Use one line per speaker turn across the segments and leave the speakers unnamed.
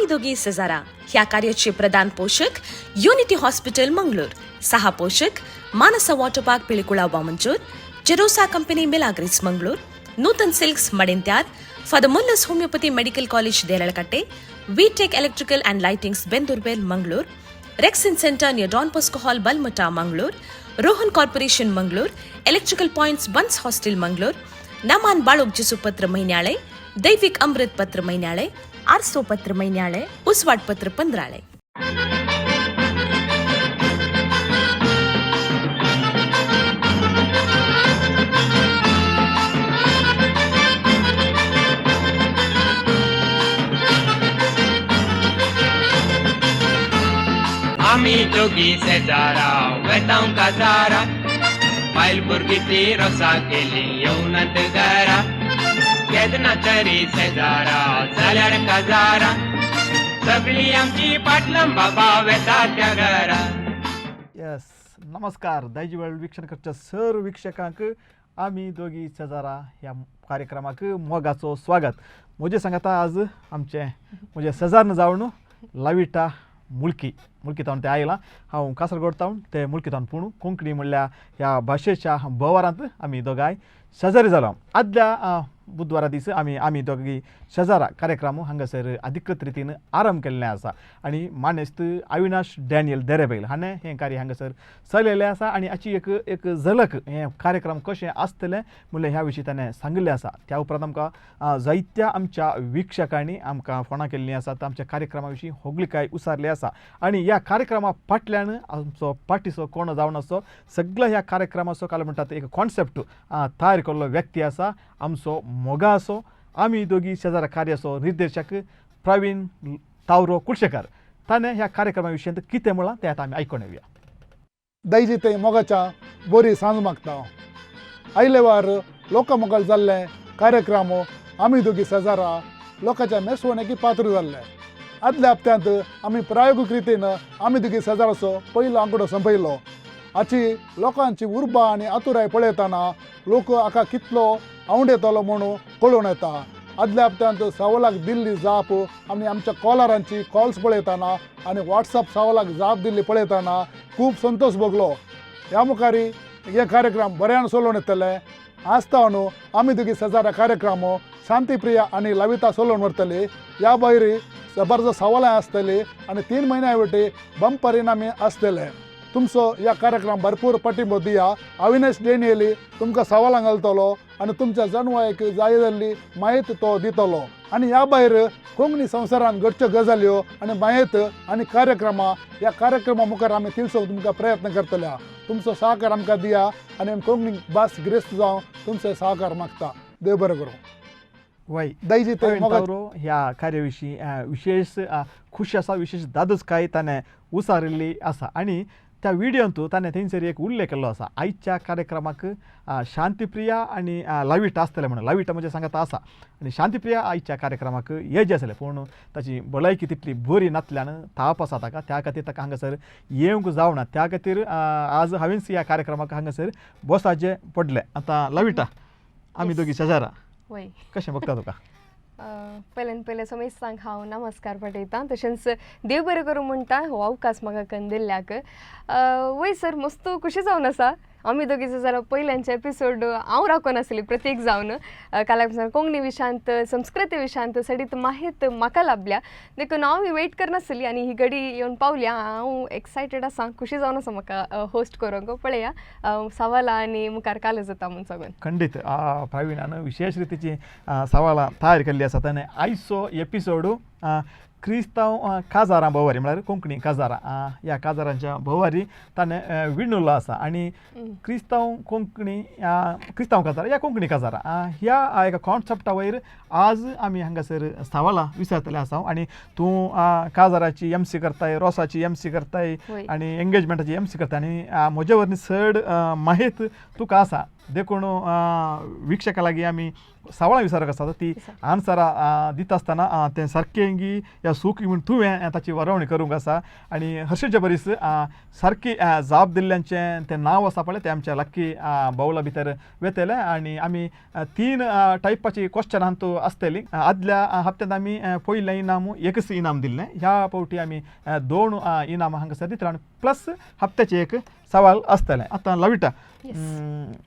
आम्ही दोघी सजारा ह्या कार्याचे प्रधान पोषक युनिटी हॉस्पिटल मंगळूर, सहा पोषक Manasa water park Pilikula Vamanjoor, Jerosa company Milagres Mangalore, Nutan silks Madantyar, father Muller's homeopathy medical college Deralakatte, V tech electrical and lightings Bendurwell Mangalore, rexine centre near Don Bosco hall Balmatta Mangalore, Rohan corporation Mangalore, electrical points Bunts hostel Mangalore, नमान बाळोग जिसुपत्र महिन्यालय, दैविक अमृत पत्र महिन्यालय, आरसो पत्र महिन्यालय, उसवाड पत्र पंधरालय.
आम्ही दोघी सेजारा वेताव काजारा पायल बुरगीची रसा केली येऊनत घरा केदना तरी सेजारा जाल्यार काजारा सगळी आमची पाटलम बाबा वेता त्या घरा.
यस, नमस्कार दायजीवर्ल्ड वीक्षण करच्या सर्व वीक्षकांक आम्ही दोघी सजारा ह्या कार्यक्रमाक मोगाचो स्वागत. मुझे सांगता आज आमचे मुझे सजारन जावन लाविटा मुलकी तावन ते आयला. हांव कासरगोड तावन ते मुलकी तावन पूण कोंकणी म्हणल्या ह्या भाशेच्या बवारांत आमी दोगांय शेजारी जालो. आदल्या बुधवारा दीस आमी दोगी शेजारा कार्यक्रम हांगासर अधिकृत रितीन आरंभ केल्लें आसा आनी मानेस्त अविनाश डॅनियल देरेबैल हाणें हें कार्य हांगासर चलयल्लें आसा आनी हाची एक झलक हें कार्यक्रम कशें आसतलें म्हणलें ह्या विशीं ताणें सांगिल्लें आसा. त्या उपरांत आमकां जायत्या आमच्या वीक्षकांनी आमकां फोनां केल्लीं आसात, आमच्या कार्यक्रमा विशीं होगलीकाय उसारली आसा आनी ह्या कार्यक्रमा फाटल्यान आमचो पार्टीचो कोण जावन आसो सगळ्या ह्या कार्यक्रमाचो काल म्हणटात एक कॉन्सेप्ट तयार केल्लो व्यक्ती आसा आमचो मोगा असो आम्ही दोघी शेजारा कार्याचो निर्देशक प्रवीण तावरो कुलशेकार. ताणें ह्या कार्यक्रमा विशीं कितें म्हळां तें आतां आमी आयकून येवया.
दैजी ते मोगाच्या बरी सांज मागता. आयले वार लोकमोगाल जाल्ले कार्यक्रम आमी दोगी शेजारा लोकांच्या मेसवणेकी पात्र जाल्ले. आदल्या हप्त्यांत आमी प्रायोगीक रितीन आमी दोगी शेजाराचो पयलो आंकडो संपयलो. हाची लोकांची उर्बा आनी आतुराय पळयतना लोक हाका कितलो आवड येतलो म्हणून कळून येता. आदल्या हप्त्यांत सवालाक दिल्ली जाप आनी आमच्या कॉलरांची कॉल्स पळयतना आनी वॉट्सअप सवालाक जाप दिल्ली पळयतना खूब संतोष भोगलो. ह्या मुखारी हे कार्यक्रम बऱ्यान चलोवन येतले. आसता न्हू आमी दोगी शेजारा कार्यक्रम शांतीप्रिया आनी लविता चलोवन व्हरतली. ह्या भायर जबरदस्त सवालां आसतली आनी 3 म्हयन्या फाटी बंपर इनामी आसतले. तुमचो ह्या कार्यक्रम भरपूर पाठिंबो दिया. अविनाश डॅनियली तुमकां सवालां घालतलो आनी तुमच्या जणवायक जाय जाल्ली माहिती तो दितलो. आनी ह्या भायर कोंकणी संवसारांत घडच्यो गजाल्यो आनी माहिती आनी कार्यक्रमां ह्या कार्यक्रमा मुखार आमी तिलसोवंक तुमकां प्रयत्न करतल्या. तुमचो सहकार आमकां दिया आनी आमी कोंकणी भास गिरेस्त जावं तुमचो सहकार मागता. देव बरें करूं.
वय
दैजी ते
तावरो ह्या कार्या विशीं विशेष खुशी आसा, विशेष दादोसकाय ताणें उसारिल्ली आसा आनी त्या व्हिडिओंतू ताणें थंयसर एक उल्लेख केल्लो आसा. आयच्या कार्यक्रमाक शांतीप्रिया आनी लविटा आसतले म्हणून. लविटा म्हणजे सांगता आसा आनी शांतीप्रिया आयच्या कार्यक्रमाक येवचे आसले पूण ताची भलायकी तितली बरी नासल्यान ताप आसा ताका, त्या खातीर ताका हांगासर येवंक जावना. त्या खातीर आज हांवें ह्या कार्यक्रमाक हांगासर बसाचें पडलें. आतां लविटा आमी दोगी शेजारा कशें बघता तुका?
पयले समेस्तांक हांव नमस्कार पाठयतां. तशेंच देव बरें करूं म्हणटा हो अवकाश म्हाका करून दिल्ल्याक. वय सर मस्त खुशी जावन आसा. आमी दोगीचो जाल्यार पयल्यांचे एपिसोड हांव राखून आसली प्रत्येक जावन काल्याक कोंकणी विशयांत संस्कृती विशयांत सडीत माहीत म्हाका लाभल्या देखून हांव वेट करनासली आनी ही घडी येवन पावल्या. हांव एक्सायटेड आसा, खुशी जावन आसा म्हाका होस्ट करूंक. पळया सवालां आनी मुखार काल जाता म्हूण सगळें. खंडीत
प्रवीणान विशेष रितीची सवालां तयार केल्ली आसा. ताणें आयचो एपिसोड क्रिस्तांव काजारां भोवारी म्हळ्यार कोंकणी काजारां ह्या काजारांच्या भोवारी ताणें विणुल्लो आसा आनी क्रिस्तांव काजारां या कोंकणी काजारां ह्या एका कॉन्सेप्टा वयर आज आमी हांगासर सवालां विचारतले आसा आनी तूं काजाराची एमसी करताय, रोसाची एमसी करताय आनी एंगेजमेंटाची एमसी करताय आनी म्हजे वरनी चड माहीत तुका आसा देखून वीक्षका लागी आमी सवाळां विचारक आसा ती आन्सरां दिता आसतना ते सारकेंगी या सुकी म्हूण तुवें ताची वरवणी करूंक आसा आनी हर्षेचे बरीस सारकी जाप दिल्ल्यांचें तें नांव आसा पळय तें आमच्या लक्की बावला भितर वेतलें आनी आमी 3 टायपाची क्वेश्चन तू आसतली आदल्या हप्त्यांत आमी पयलें इनाम एकच इनाम दिल्लें ह्या फावटी आमी 2 इनामां हांगासर दितले आनी प्लस हप्त्याचे एक सवाल आसतलें आतां लविटा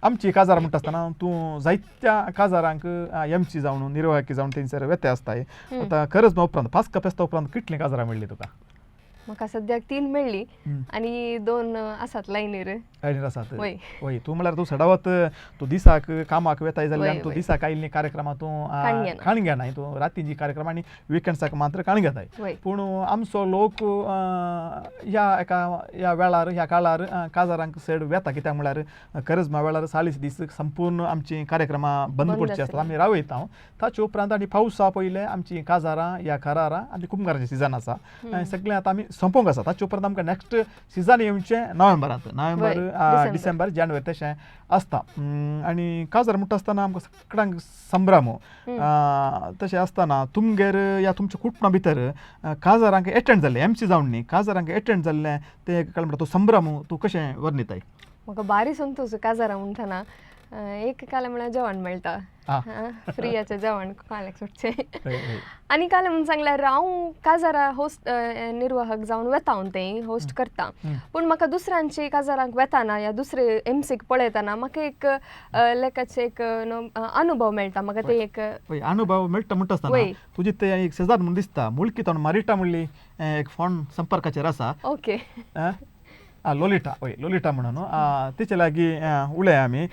आमची काजार म्हणटा आसतना तूं जायत्या काजारांक एमसी जावन निर्वाहकी जावन तेंचेर वेते आसताय आतां खरंच उपरांत 5 कपेस्ता उपरांत कितलीं काजारां मेळ्ळी तुका
म्हाका सद्याक 3 मेळ्ळी आनी 2 आसात लायनीर
आसात वय तूं म्हळ्यार तूं सडावत तूं दिसाक कामाक वेताय जाल्यार तूं दिसाक आयिल्लीं कार्यक्रमां तूं काणी घेनाय तूं रातींची कार्यक्रमां आनी विकेंड्साक मात्र काणी घेताय पूण आमचो लोक ह्या वेळार ह्या काळार काजारांक चड वेता कित्याक म्हळ्यार करजमा वेळार 40 दीस संपूर्ण आमची कार्यक्रमां बंद पडची आसतात आमी रावयता ताचे उपरांत आनी पावसा पयले आमची काजारां ह्या खरारां आनी कुंभाराचें सिजन आसा सगळें आतां आमी संपोवंक आसा ताचे उपरांत आमकां नेक्स्ट सिजन येवचें नोव्हेंबरांत नोव्हेंबर डिसेंबर जानेवारी तशें आसता आनी काजार म्हणटा आसतना आमकां सगळ्यांक संभ्रम तशें आसतना तुमगेर या तुमच्या कुटुंबा भितर काजारांक एटेंड जाल्लें एमसी जावन न्ही काजारांक एटेंड जाल्लें तें म्हणटा तो संभ्रम तूं कशें वर्णिताय
म्हाका भारी संतोश काजारां म्हणटना एक काले म्हळ्यार जेवण मेळटा फ्रीयाचें जेवण काल्याक सुटचें आनी काले म्हणून सांगल्यार हांव काजारां होस्ट निर्वाहक जावन वेता हांव तें होस्ट करता पूण म्हाका दुसऱ्यांची काजारांक वेताना या दुसरे एमसीक पळयतना म्हाका एक लेखाचे एक अनुभव मेळटा म्हाका ते एक
अनुभव मेळटा म्हणटा आसतना तुजी ते एक शेजार म्हूण दिसता मुळकी ताणून मारिटा म्हणली एक फोन संपर्काचेर आसा
ओके
लोलिटा म्हणून तिचे लागीं उलय आमी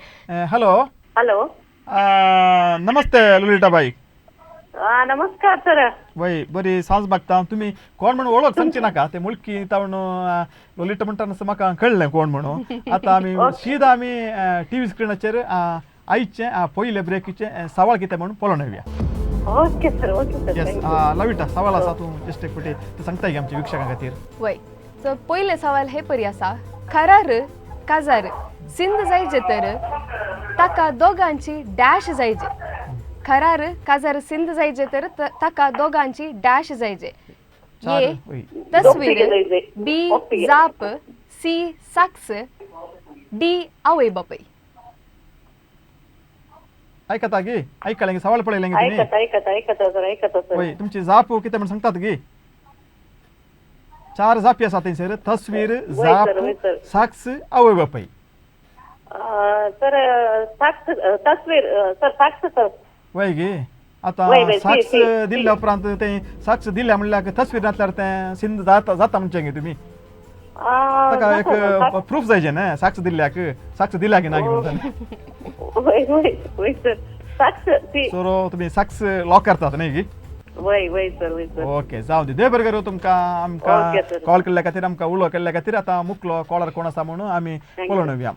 हॅलो
हॅलो
नमस्ते लोलिटा बाई
नमस्कार सर
वय बरी सांज मागता तुमी कोण म्हणून वळख सांगची नाका ते मुळकी तावन लोलिटा म्हणटा म्हाका कळ्ळें कोण म्हणून आतां आमी सीदा आमी टीव्ही स्क्रिनाचेर आयचे पयले ब्रेकीचे सवाल कितें म्हणून पळोवन येवया
okay sir okay sir
yes लविटा सवाल आसा तूं जस्ट एक फावटी ते सांगताय की आमच्या विक्षकां खातीर
वय सो पयले सवाल हे परी आसा खरार काजार सिंध जायचे तर ताका दोगांची डॅश जायचे खरार काजार सिंध जायचे तर ताका दोगांची डॅश जायचे ये तस्वीर बी जाप सी साक्स डी आवय बापय
ऐकता गे ऐकलें सवाल पळयलें गे
ऐकता सर
वय तुमची जाप कितें म्हण सांगतात गे 4 जापी आसा थंयसर तस्वीर जाप साक्स आवय बापय
सर साक्स तस्वीर सर साक्स सर
वय गे आतां साक्स दिल्ल्या उपरांत तें साक्स दिल्या म्हणल्यार तस्वीरांतल्यार तें सिंध जाता म्हणचें गे तुमी ताका एक प्रूफ जायचें न्हय साक्स दिल्ल्याक साक्स दिल्या की ना गे म्हणून सो तुमी साक्स लॉक करतात न्हय गे
वय सर
ओके जाऊ दे बरें करूं तुमकां आमकां कॉल केल्ल्या खातीर आमकां उलो केल्ल्या खातीर आतां मुखलो कॉलर कोण आसा म्हणून आमी पळोवन येवया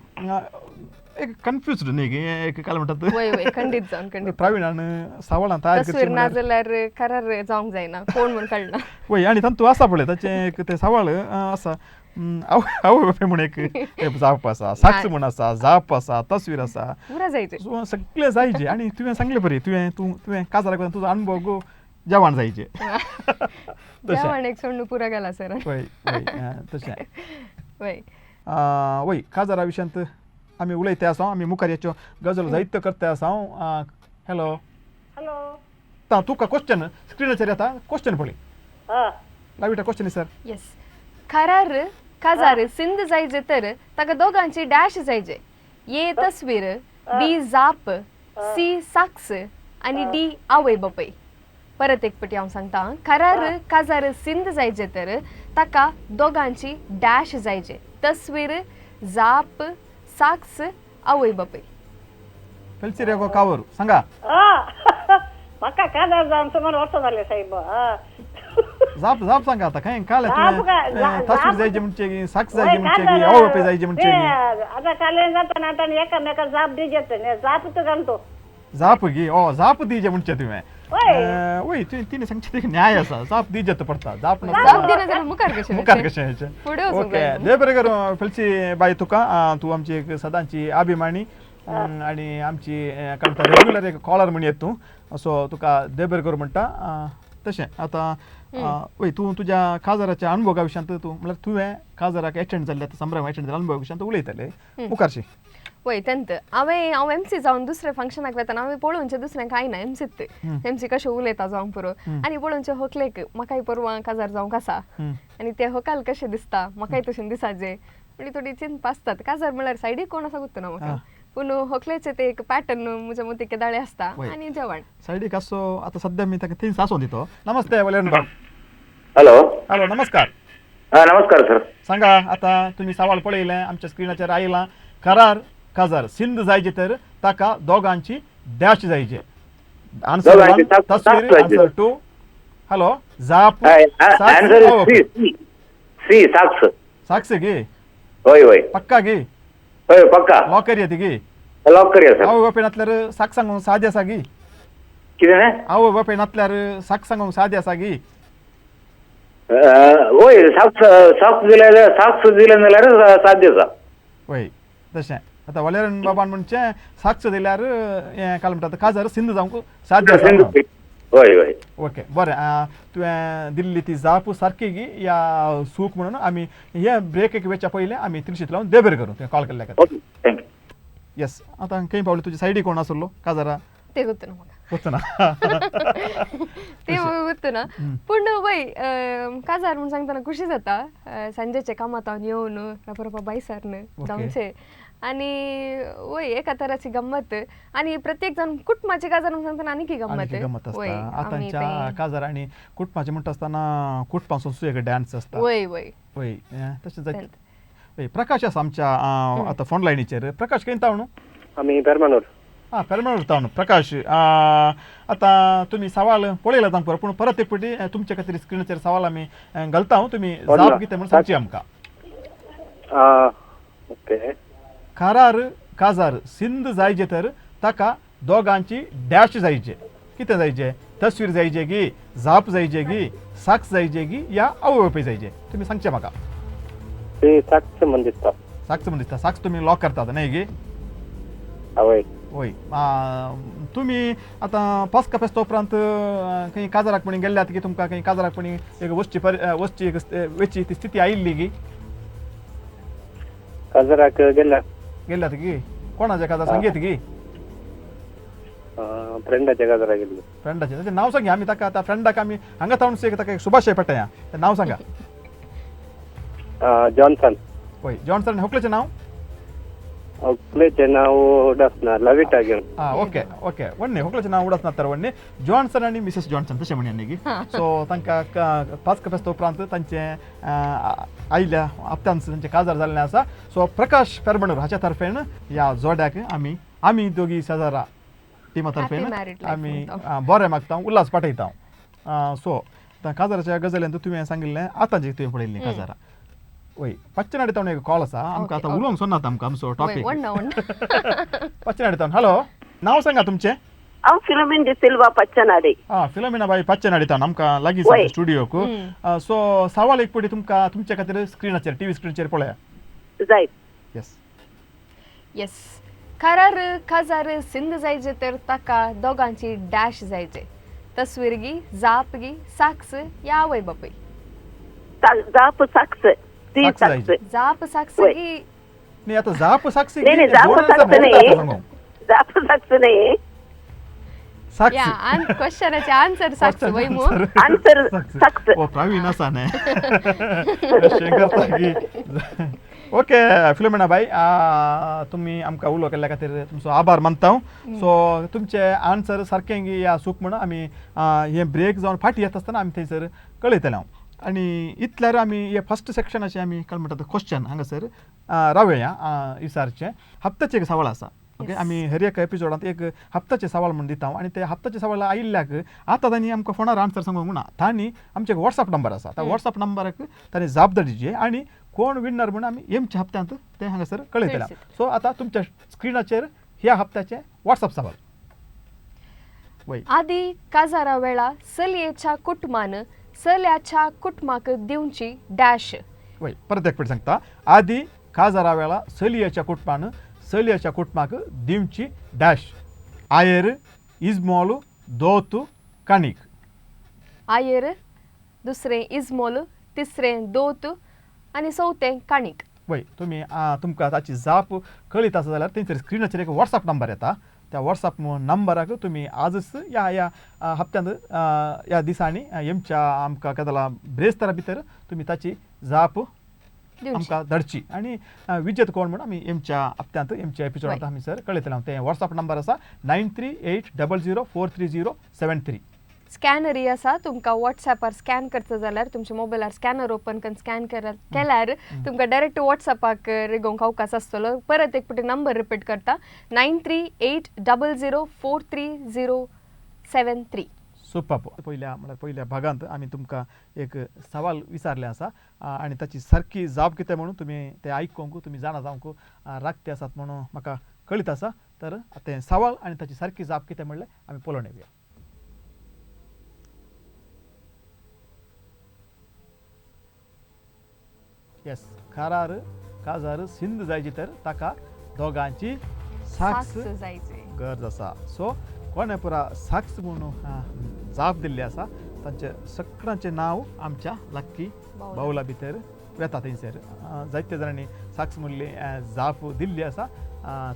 एक कन्फ्युज्ड न्ही गे एक काल म्हणटात
वय खंडीत जावन
प्रवीणान सवाळां तयार करची
तस्वीर ना जाल्यार खरार जावंक जायना कोण म्हूण कळना
वय आनी तातूंत आसा पळय ताचें एक ते सवाळ आसा आवय बापय म्हूण एक जाप आसा साक्स म्हूण आसा जाप आसा तस्वीर आसा
पुरा जायचे
सगळें जायचे आनी तुवें सांगलें बरी तुवें काजाराक तुजो अनुभव गो जेवण जायचे
जेवण एक सोडून पुरा गेला सर
वय तशें
वय
वय काजारा विशयांत आमी उलयते आसा आमी मुखार याच्यो गजाल जायत्यो करते आसा हॅलो हॅलो तुका क्वेश्चन स्क्रिनाचेर येता क्वेश्चन पळय लाविटा क्वेश्चन सर
येस खरार काजार सिंध जायचे तर ताका दोगांची डॅश जायचे ये तस्वीर बी जाप सी साक्स आनी डी आवय बापय परत एक पटी हांव सांगता खरार काजार सिंध जायचे तर ताका दोगांची डॅश जायचे तस्वीर जाप साक्स आवय बापय
खंयची रे गो कावर सांगा
म्हाका काजार जावन सुमार वर्स जालें साहेब
जाप जाप सांगा आता खंय काल तस्वीर जायचे म्हणचे साक्स जायचे म्हणचे आवय बापय जायचे म्हणचे
आतां काले जाता आतां एकामेका जाप दिजे जाप तो घालतो
जाप गे जाप दिजे म्हणचे तुवें वय तिने सांगचे न्याय आसा जाप दिजे पडटा जाप
मुखार कशें
ओके दे बरें करूं फलसी बाई तुका तूं आमची एक सदांची अभिमानी आणि आमची काय म्हणटा रेग्युलर एक कॉलर म्हण येत तूं सो तुका दे बरें करूं म्हणटा तशें आतां वय तूं तुज्या काजाराच्या अनुभवा विशयांत तूं म्हळ्यार तुवें काजाराक एटेंड जाल्ले संभ्रम एटेंड जाल्ल्या अनुभवा विशयांत उलयतले मुखारशी
वय तेंत हांव एमसी जावन दुसऱ्या फंक्शनाक वेताना हांवें पळोवनचें दुसरें कांय ना एमसीत एमसी कशें उलयता जावं पुरो आनी पळोवनचें होकलेक म्हाकाय परवां काजार जावंक आसा आनी ते होकाल कशें दिसता म्हाकाय तशें दिसाजे म्हणजे थोडी चिंता आसतात काजार म्हळ्यार सायडीक कोण आसा गुत्त ना म्हाका पूण होकलेचे ते एक पॅटर्न म्हज्या मती केदाळे आसता आनी जेवण
सायडीक आसो आतां सद्या मी ताका थंय सांसोवन दितो नमस्ते वलेन बाब
हॅलो
हॅलो नमस्कार
नमस्कार सर
सांगा आता तुम्ही सवाल पळयलें आमच्या स्क्रिनाचेर आयलां करार काजार सिंध जायचे तर ताका दोगांची डॅश जायचे आन्सर
दोगांची
1 तस्वीर आन्सर 2 हॅलो जाप
आन्सर सी साक्ष
साक्ष गे
होय होय
पक्का गे
होय पक्का
लॉकर येते गे
लॉक करूया सर
आवय बापेनातल्यार साक सांगूंक सादी आसा गे
कितें
आवय बापेनातल्यार साक सांगूंक सादी आसा गे
होय साक्ष दिले जाल्यार साध्य आसा
होय तशें आतां वलेरन बाबान म्हणचें साक्ष दिल्यार हें काय म्हणटा काजार सिंध जावंक साध्य आसा
होय होय
ओके बरें तुवें दिल्ली ती जाप सारकी गी या सूख म्हणून आमी हे ब्रेक एक वेच्या पयलें आमी तिनशीत लावन देबेर करूं तुवें कॉल केल्ल्या खातीर
ओके थँक्यू
येस आतां खंय पावले तुजे सायडीक कोण आसलो काजारा
ते गुत्त ना म्हाका
वचना
ते गुत्त ना पूण वय काजार म्हूण सांगतना खुशी जाता सांजेचे कामांत येवन रापा बायसारन जावचे आनी वय एका तराची गंमत आनी प्रत्येक जण कुटुंबाचे काजार म्हूण सांगतना आनीक गंमत
आसता आतांच्या काजार आनी कुटुंबाचे म्हणटा आसतना कुटुंबासून एक डान्स आसता
वय वय
वय तशें जायत प्रकाश आसा आमच्या आतां फोन लायनीचेर प्रकाश खंय तावणू
आमी पेरमानूर
पेरमानूर तावणू प्रकाश आतां तुमी सवाल पळयला तांकां पूण परत एक फावटी तुमचे खातीर स्क्रिनाचेर सवाल आमी घालता तुमी जाप कितें म्हूण सांगची आमकां
ओके
करार काजार सिंध जायचे तर ताका दोगांची डॅश जायचे कितें जायचे तस्वीर जायचे गी जाप जायचे गी साक्ष जायचे गी या आवय जायचे तुमी सांगचे म्हाका
ते साक्ष म्हण दिसता
साक्ष म्हण दिसता साक्ष तुमी लॉक करतात न्हय गी
होय
होय तुमी आतां पास्का फेस्त उपरांत खंय काजाराक म्हणी गेल्ल्यात की तुमकां खंय काजाराक म्हणी एक वचची एक वेची ती स्थिती आयिल्ली गी
काजाराक
गेल्यात गी कोणाचे काजार सांगीत गी
फ्रेंडाच्या काजाराक गेल्लो
फ्रेंडाचे ताचें नांव सांगी आमी ताका आतां फ्रेंडाक आमी हांगा तावन ताका एक सुभाषय पटया तें नांव सांगा
जॉन्सन
होय जॉन्सन होकलेचें नांव
आपलेचें नांव उडसना लविटा घेवन
ओके ओके वन्नी होकलेचें नांव उडसना तर वन्नी जॉन्सन आनी मिसेस जॉन्सन तशें म्हणया न्ही गी सो तांकां पास्का फेस्त उपरांत तांचें आयिल्ल्या हप्त्यान तांचें काजार जाल्लें आसा सो प्रकाश पेरमणूर हाच्या तर्फेन ह्या जोड्याक आमी दोगी शेजारा टिमा तर्फेन आमी बरें मागता उल्हास पाठयता सो काजाराच्या गजालींत तुवें सांगिल्लें आतां जी तुवें पळयल्लीं काजारां वय पच्चनाडी तावन एक कॉल आसा आमकां आतां उलोवंक सोदनात आमकां आमचो टॉपीक पच्चनाडी तावन हॅलो नांव सांगा तुमचें
हांव फिलोमिन डी सिल्वा पच्चनाडे
फिलोमिना बाई पच्चनाडी तावन आमकां लागीं स्टुडियोक सो सवाल एक पटी तुमकां तुमचे खातीर स्क्रिनाचेर टीव्ही स्क्रिनाचेर पळया
जायत
येस
येस करार काजार सिंध जायचे तर ताका दोगांची डॅश जायचे तस्वीर गी जाप गी साक्ष या आवय बापय
जाप साक्ष ती
साक्ष
साक्ष
जायचे.
जाप साक्ष गी
नाही आता जाप साक्षी
नाही नाही जाप साक्ष नाही जाप साक्ष नाही
या क्वेश्चनाचे आन्सर साक्ष वय मो
आन्सर साक्ष
ओ प्रवीण असा ने ओके फिलोमिना बाई तुम्ही आमकां उलो केल्ल्या खातीर तुमचो आभार मानता सो तुमचे आन्सर सारकें या सूख म्हणून आमी हे ब्रेक जावन फाटी येता आसतना आमी थंयसर कळयतले आनी इतल्यार आमी हे फर्स्ट सेक्शनाचे आमी काय म्हणटा क्वेश्चन हांगासर रावया इसारचे हप्त्याचे एक सवाल आसा ओके आमी हर एक एपिसोडांत एक हप्त्याचे सवाल म्हणून दिता आनी ते हप्त्याचे सवाल आयिल्ल्याक आतां तांणी आमकां फोनार आन्सर सांगूंक म्हणा तांणी आमचे एक वॉट्सअप नंबर आसा त्या वॉट्सअप नंबराक तांणी जाप धाडची आनी कोण विनर म्हणून आमी एमच्या हप्त्यांत ते हांगासर कळयतले सो आतां तुमच्या स्क्रिनाचेर ह्या हप्त्याचे वॉट्सअप सवाल वय
आदी काजारा वेळा सलयेच्या कुटुंबान सल्याच्या कुटुंबाक दिवची डॅश
वय परत एक फावटी सांगता आदी काजारा वेळा सलियेच्या कुटुंबान चलयाच्या कुटुंबाक दिवची डॅश आयर इजमोल दोतू काणीक.
आयर, दुसरें इजमोल, तिसरें दोत आनी चवथें काणीक.
वय तुम्ही तुमकां ताची जाप कळीत आसा जाल्यार थंयसर स्क्रिनाचेर एक वॉट्सअप नंबर येता. त्या वॉट्सअप नंबराक तुम्ही आजच या हप्त्यांत या दिसांनी हेमच्या आमकां केदला ब्रेस्तारा भितर तुम्ही ताची जाप आमकां धाडची आनी विजेत कोण म्हणून आमी हेमच्या हप्त्यांत हेमच्या एपिसोडांत आमी सर कळयतले. ते वॉट्सअप नंबर आसा 9380043073.
स्कॅनरय आसा. तुमकां वॉट्सॅपार स्कॅन करचो जाल्यार तुमच्या मोबायलार स्कॅनर ओपन करून स्कॅन केल्यार तुमकां डायरेक्ट वॉट्सॅपाक रेगोवंक अवकाश आसतलो. परत एक फावटी नंबर रिपीट करता 9380043073.
सुपर. पयल्या भागांत आमी तुमकां एक सवाल विचारले आसा आनी ताची सारकी जाप कितें म्हणून तुमी ते आयकूंक तुमी जाणा जावंक राखते आसात म्हणून म्हाका कळीत आसा. तर ते सवाल आनी ताची सारकी जाप कितें म्हणलें आमी पळोवन येवया. येस, खारार काजार सिंध जायची तर ताका दोगांची साक्ष
जायचे
गरज आसा. सो कोणे पुरा साक्ष म्हणून जाप दिल्ली आसा तांचे सगळ्यांचे नांव आमच्या लक्की बावला भितर येता. थंयसर जायते जाणांनी साक्ष म्हणली जाप दिल्ली आसा.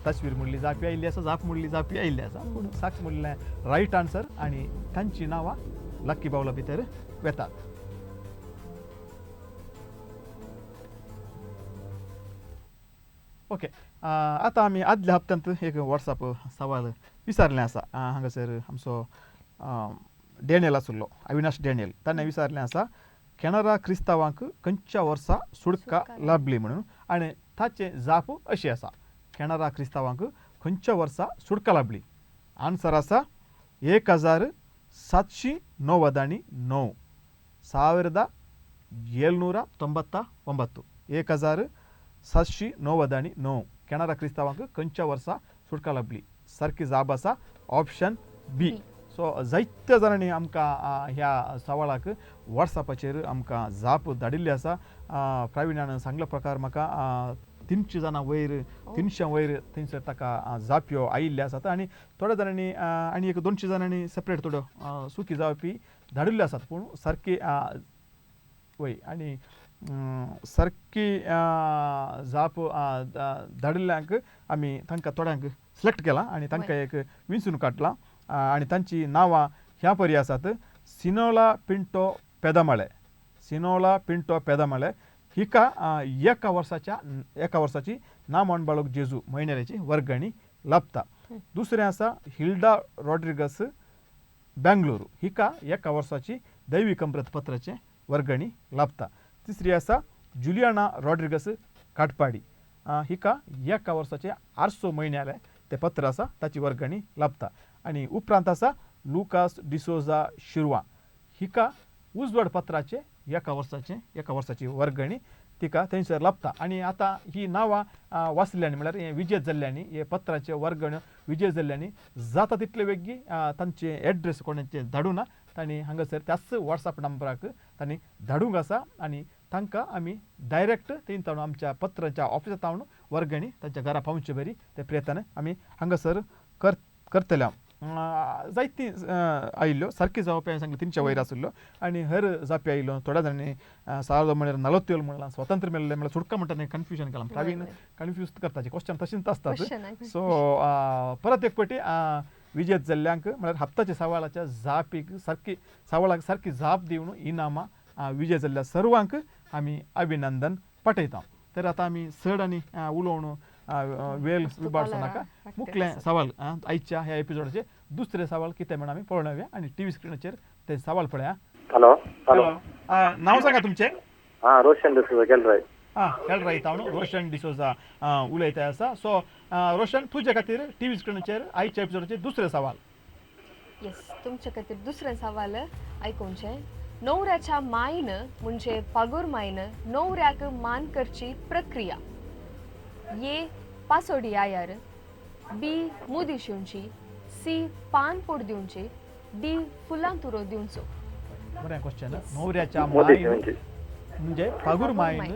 तस्वीर म्हणली जापी आयिल्ली आसा, जाप म्हणली जापी आयिल्ली आसा. पूण साक्ष म्हणलें रायट आन्सर आनी तांची नांवां लक्की बावला भितर येतात. ओके, आतां आमी आदल्या हप्त्यांत एक वॉट्सअप सवाल विचारलें आसा. हांगासर आमचो डॅनियल आसलो, अविनाश डॅनियल, ताणें विचारलें आसा कॅनरा क्रिस्तांवांक खंयच्या वर्सा सुडका लाभली म्हणून. आनी ताचे जाप अशी आसा कॅनरा क्रिस्तांवांक खंयच्या वर्सा सुडका लाभली. आन्सर आसा 1799 1799 1799 कॅनरा क्रिस्तांवांक खंयच्या वर्सा सुडका लाभली. सारकी जाप आसा ऑप्शन बी. सो जायत्या जाणांनी आमकां ह्या सवालाक वॉट्सॅपाचेर आमकां जाप धाडिल्ली आसा. प्रवीणान सांगल्या प्रकार म्हाका 300 जाणां वयर 300 वयर थंयसर ताका जाप्यो आयिल्ल्यो आसात आनी थोड्या जाणांनी आनी एक 200 जाणांनी सेपरेट थोड्यो सुखी जावपी धाडिल्ल्यो आसात. पूण सारकी वय आनी सारकी जाप धाडिल्ल्यांक आमी तांकां थोड्यांक सिलेक्ट केलां आनी तांकां एक विंचून काडलां आनी तांची नांवां ह्या परी आसात. सिनोला पिंटो पेदामाळे हिका एका वर्साची नामोन बाळोक जेजू म्हयन्याची वर्गणी लाभता. दुसरें आसा हिल्डा रॉड्रिगस बेंगलुरू हिका एका वर्साची दैवीक अमृतपत्राचे वर्गणी लाभता. तिसरी आसा जुलियाना रॉड्रिगस काटपाडी हिका एका वर्साचे 800 म्हयन्याले ते पत्र आसा ताची वर्गणी लाभता. आनी उपरांत आसा लुकास डिसोजा शिरवा हिका उजवड पत्राचे एका वर्साची वर्गणी तिका थंयसर लाभता. आनी आतां ही नांवां वाचल्यांनी म्हळ्यार हें विजय जाल्ल्यांनी हे पत्राचे वर्गण्यो विजय जाल्ल्यांनी जाता तितले बेगी तांचे एड्रेस कोणाचे धाडूना तांणी हांगासर त्याच वॉट्सअप नंबराक तांणी धाडूंक आसा आनी तांकां आमी डायरेक्ट थंय आमच्या पत्राच्या ऑफिसांत हाडून वर्गणी तांच्या घरा पावचे बरी ते प्रयत्न आमी हांगासर करतले. जायती आयिल्ल्यो सारकी जावपी हांवें सांगलें 300 वयर आशिल्लो आनी हर जापी आयिल्लो. थोड्या जाणांनी 1947 म्हणलां स्वतंत्र मेळ्ळें म्हळ्यार सुडका म्हणटा तें कन्फ्युजन केलां. प्रवीण कन्फ्यूज करताचे क्वेश्चन तशेंच आसतात. सो परत एक फावटी विजेत जाल्ल्यांक म्हळ्यार हप्त्याच्या सवालाच्या जापीक सारकी जाप दिवन इनामां विजय जाल्ल्या सर्वांक आमी अभिनंदन पाठयता. तर आतां आमी चड आनी उलोवन वेळ विबाडचो नाका. मुखलें सवाल आयच्या ह्या एपिसोडाचे दुसरे सवाल कितें म्हण आमी पळोवन येवया आनी टीव्ही स्क्रिनाचेर ते सवाल पळया.
हॅलो
नांव सांगा तुमचें.
रोशन डिसोजा केलराय.
केलराय हांव रोशन डिसोजा उलयता आसा. सो रोशन तुजे खातीर टीव्ही स्क्रिनाचेर आयच्या एपिसोडाचे दुसरे सवाल.
येस, तुमच्या खातीर दुसरें सवाल आयकुनचें. न्हवऱ्याच्या मायन म्हणजे पागोर मायन न्हवऱ्याक मान करची प्रक्रिया. ये पासोडी आयार, बी मुदी शिवची, सी पान पोड दिवची, डी फुलां तुरो दिवचो.
बरें क्वेश्चन. न्हवऱ्याच्या मायन म्हणजे पागूर मायन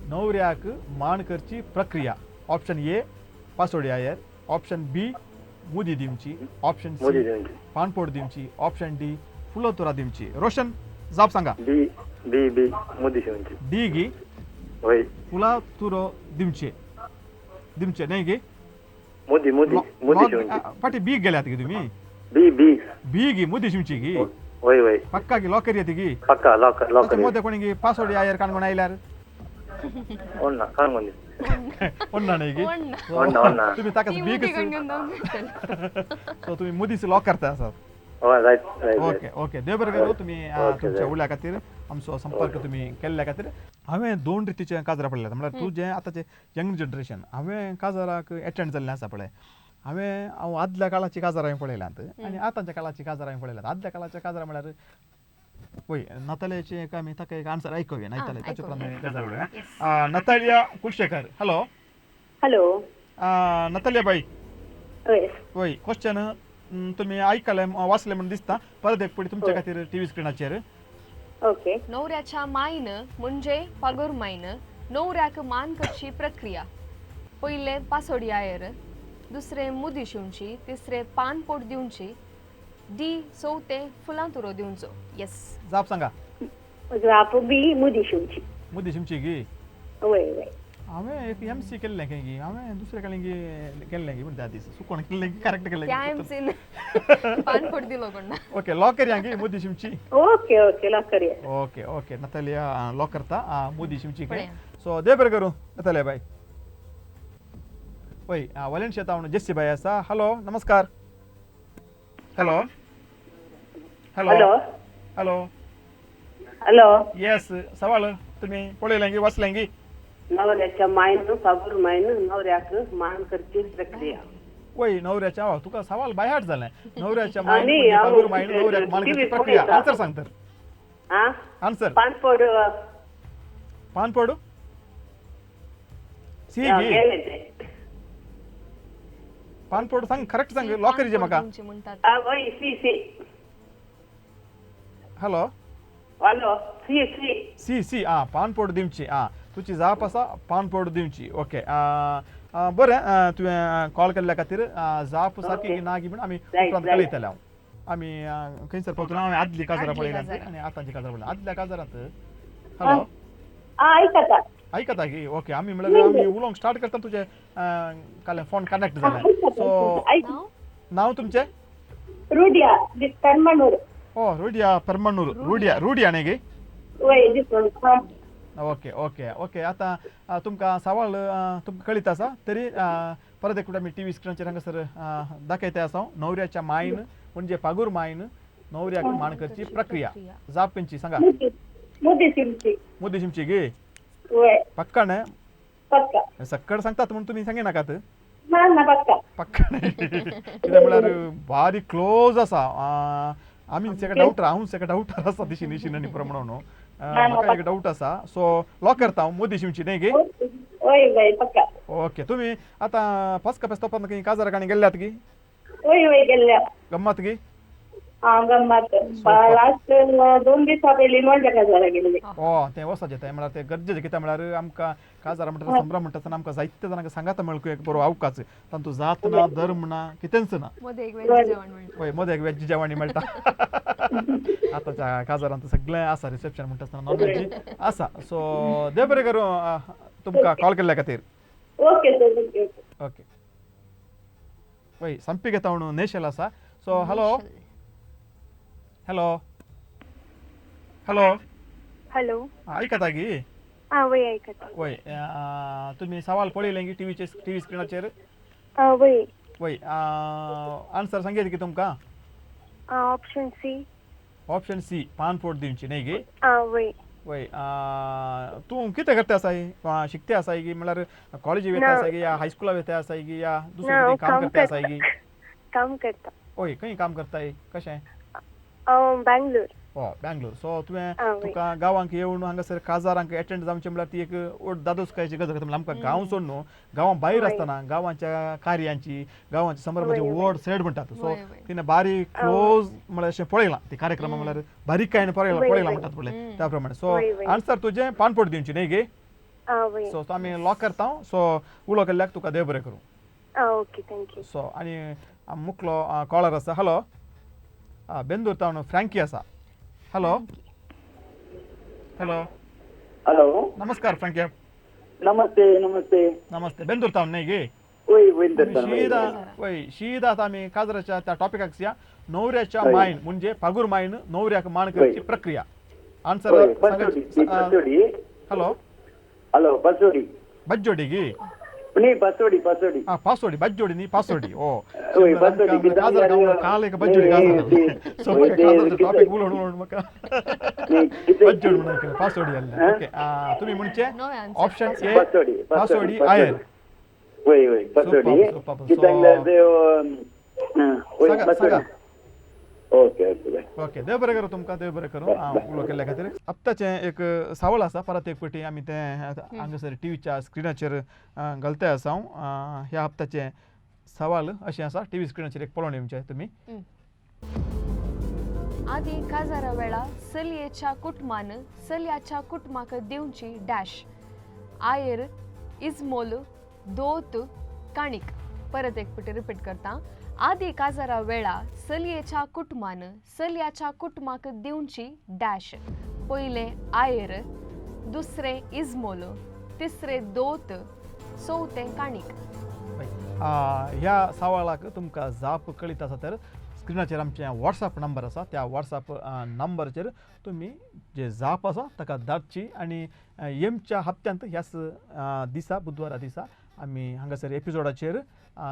न्हवऱ्याक मान करची प्रक्रिया. ऑप्शन ए पासोडी आयर, ऑप्शन बी मुदी दिवची, ऑप्शन
मोदी
सी
दिवची.
पानपोड दिवची, ऑप्शन डी फुलं तुरा दिवची. रोशन जाप सांगा.
बी बी बी मोदी शिवची.
डी गी
होय
फुला तुरो दिवचे दिवचे नाही गे
मोदी मोदी मोदी शिवची.
पाठी बी गेल्यात गी तुम्ही.
बी बी
बी गी मुदी शिवची गी
होय होय
पक्का गी लॉकर येते गी
पक्का लॉकर लॉकर
मोदे कोणी गी पासोडी आयर काणकोण आयल्यार
ओन्ना काणकोण
ओन्ना नाही गी
ओन्ना ओन्ना
तुम्ही ताका
ती
बी
मुदी
कस
घेऊन जाऊन भेटेल.
सो तुम्ही मुदीच लॉक करता आसात.
होय राईट राईट
ओके ओके देव बरें करूं. तुम्ही
ओके,
तुमच्या
जाय.
उल्या खातीर आमचो संपर्क तुम्ही केल्ल्या खातीर. हांवें दोन रितीचे काजरां पळयल्यात. म्हळ्यार तूं जें आतांचें यंग जनरेशन हांवें काजराक एटेंड जाल्लें आसा पळय. हांव आदल्या काळाची काजरां हांवें पळयल्यात आनी आतांच्या काळाची काजरां हांवें पळयल्यात. आदल्या काळाच्या काजरां म्हळ्यार पळय नताल्याचे एक आमी ताका एक आन्सर आयकुया नायताले ताचे प्रमाणे काजार उलोवया. Natalia Kulshekar hello.
Hello
Natalia बाई
होय
वय क्वेश्चन तुम्ही ऐकले वाचले म्हणून दिसता. परत एक पडी तुमच्या खातीर टीव्ही स्क्रिनाचेर.
ओके
नवऱ्याच्या मायनं म्हणजे पागोर मायनं नवऱ्याक मान करची प्रक्रिया. पहिले पासोडी आयर, दुसरे मुदी शिवची, तिसरे पानपोट दिवची, डी चौथे फुलां तुरो दिवचो. येस
जाप सांगा.
जाप बी मुदी शिवची.
मुदी शिमची गी
होय होय
हांवें एक MC केल्लें खंय गी हांवें दुसरे कडेन गी केल्लें गी पूण त्या दीस सुकोण केल्लें गी करेक्ट केल्लें
त्या
गी.
एमसीन पानपोट दिलो कोणा.
ओके लॉक करया गी मुदी शिमची.
ओके ओके लॉक करूया.
ओके ओके नतालिया लॉक करता मुदी शिमची काय.
पळया.
सो देव बरें करूं नतालिया बाई. पळय वलेंड शेतावन जेस्सी बाई आसा. हॅलो नमस्कार. Hello hello
hello
hello
hello
yes सवाल तुम्ही पळयलें गी वाचलें गी.
नवऱ्याच्या मायनं पागोर मायनं नवऱ्याक मान करची प्रक्रिया.
वय नवऱ्याच्या तुका सवाल बायहाट जालें. नवऱ्याच्या
आणि हांव
मायन नवऱ्याक मान करची
TV
प्रक्रिया.
पळयता.
आन्सर सांग तर.
हा
आन्सर
पानपोड
पानपोड सी गी
गेले ते.
पानपोड सांग करेक्ट सांग लॉक करीजे म्हाका.
दिवची म्हणतात.
होय C C
hello
hello C C
C C पानपोड दिवची तुजी जाप आसा पानपोड दिवची. ओके बरें तुवें कॉल केल्ल्या खातीर जाप सारकी ना गी म्हण आमी उपरांत कळयतले. हांव आमी खंयसर पावतलो. हांवें आदली काजरां पळयल्यात आनी आतांची काजरां पळयल्यात. आदल्या काजरांत हॅलो
ऐकता
आयकता गी. ओके आमी म्हळ्यार आमी उलोवंक स्टार्ट करता तुजें काले फोन कनेक्ट जालें. सो
नाव?
नांव तुमचें
रुडिया तन्मनूर.
रुडिया परमणूर. रुडिया न्ही गे.
वय दिसून
ओके ओके ओके आतां तुमकां सवाल तुमकां कळीत आसा तरी परत एक आमी टीव्ही स्क्रिनाचेर हांगासर दाखयता आसा. नवऱ्याच्या मायन म्हणजे पागूर मायन नवऱ्याक मान करची प्रक्रिया. जाप खंयची सांगा.
मुदी शिवची.
मुदी शिमची गे
वय
पक्का न्हय.
पक्का
सक्कड सांगतात म्हणून तुमी सांगे नाकात.
ना ना पक्का
पक्का न्हय कित्याक म्हळ्यार बारी क्लोज आसा. आमी सेका डावटर हांव सेका डावटर आसा दिशी निशीन आनी प्रमाण न्हू. म्हाका एक डावट आसा. सो लॉक करता हांव मुदी शिवची न्हय गे.
वय वय पक्का.
ओके तुम्ही आतां पास्का फेस्तोपांत खंय काजार काणी गेल्ल्यात गी.
वय वय गेल्ल्या
गम्मत गी.
गम्मात लास्ट 2 दिसा पयलीं नोंद काजारा गेल्ली.
तें वसाचें तें म्हळ्यार तें गरजेचें कित्याक म्हळ्यार आमकां काजार म्हणटा संभ्रम म्हणटा आसतना आमकां जायते जाणांक सांगात मेळकूं एक बरो अवकाश. तातूंत जात ना धर्म ना कितेंच ना.
मध्ये एक वेळ जेवण म्हणटा.
पळय मदें एक वेज जेवणी मेळटा. आतांच्या काजारांत सगळें आसा रिसेप्शन म्हणटा आसतना नॉन वेज आसा. सो देव बरें करूं तुमकां कॉल केल्ल्या खातीर.
ओके सर ओके
ओके पळय संपी घेता म्हणून नेशल आसा. So hello hello hello
hello
आयकता गी.
वय ऐकता.
वय तुमी सवाल पळयलें गी टीव्ही स्क्रिनाचेर.
वय
वय आन्सर सांगेत की तुमकां.
Option C.
ऑप्शन सी पानपोट दिवची न्ही गी.
वय
वय तूं कितें करता आसाय शिकते आसाय गी म्हळ्यार कॉलेजी वयता आसाय गी या हायस्कुला वयता आसाय गी या दुसरें कितें काम करता आसाय गी.
काम करता.
वय खंय काम करताय कशें.
बँगलोर.
बँगलोर. सो तुवें
वय.
तुका गांवांक येवन हांगासर काजारांक एटेंड जावचें म्हळ्यार ती एक दादोसकायची गजाल म्हणल्यार आमकां गांव सोड न्हू गांवां भायर आसतना गांवांच्या कार्यांची गांवांच्या संभ्रमाची व्हड सेड म्हणटात. सो तिणें बारीक क्लोज म्हळ्यार अशें पळयलां ती कार्यक्रम म्हळ्यार बारीकायेन पळयलां म्हणटात पळय त्या प्रमाणे. सो आन्सर तुजें पानपोट दिवची न्ही गे.
वय
सो आमी लॉक करता. सो उलो केल्ल्याक तुका देव बरें करूं.
ओके थँक्यू
सो आनी मुखलो कॉलर आसा हॅलो बेंदूर तावन फ्रँकी आसा हॅलो हॅलो
हॅलो
नमस्कार फ्रँकी
नमस्ते नमस्ते
नमस्ते बेंदूर तावन न्ही गे
वय वय
शीदा वय शीदा आता आम्ही काजराच्या त्या टॉपिकाक या नवऱ्याच्या मायन म्हणजे पागूर मायन नवऱ्याक मान करची प्रक्रिया आन्सर
पसोडी
हॅलो
हॅलो पसोडी
बज्जोडी गी
नी पसोडी पसोडी
पासोडी बज्जोडी नी पासोडी ओ
वय पसोडी
काजर काल एक बज्जोडी काजर सो मग काजरचं टॉपिक उलवून उलवून मग बज्जोडी म्हणून केलं पासोडी आले ओके तुम्ही म्हणजे ऑप्शन ए पासोडी आयर
वय वय पसोडी
सांगा
ओके ओके
ओके देव बरें करूं तुमकां देव बरें करूं उलो केल्ल्या खातीर हप्त्याचें एक सावळ आसा परत एक फावटी आमी तें हांगासर टीव्हीच्या स्क्रिनाचेर घालताय आसा हांव ह्या हप्त्याचें सवाल अशें आसा टीव्ही स्क्रिनाचेर एक पळोवन येवचें तुमी
आदी काजारा वेळा सलयेच्या कुटुंबान सलयाच्या कुटुंबाक दिवची डॅश आयर इजमोल दोत काणीक परत एक फावटी रिपीट करता आदी काजारा वेळा सलयेच्या कुटुंबान सलयाच्या कुटुंबाक दिवची डॅश पयले आयर दुसरे इजमोल तिसरे दोत चौथे काणीक
ह्या सवालाक तुमकां जाप कळीत आसा तर स्क्रिनाचेर आमचे वॉट्सॲप नंबर आसा त्या वॉट्सॲप नंबराचेर तुमी जे जाप आसा ताका धाडची आनी येमच्या हप्त्यांत ह्याच दिसा बुधवारा दिसा आमी हांगासर एपिसोडाचेर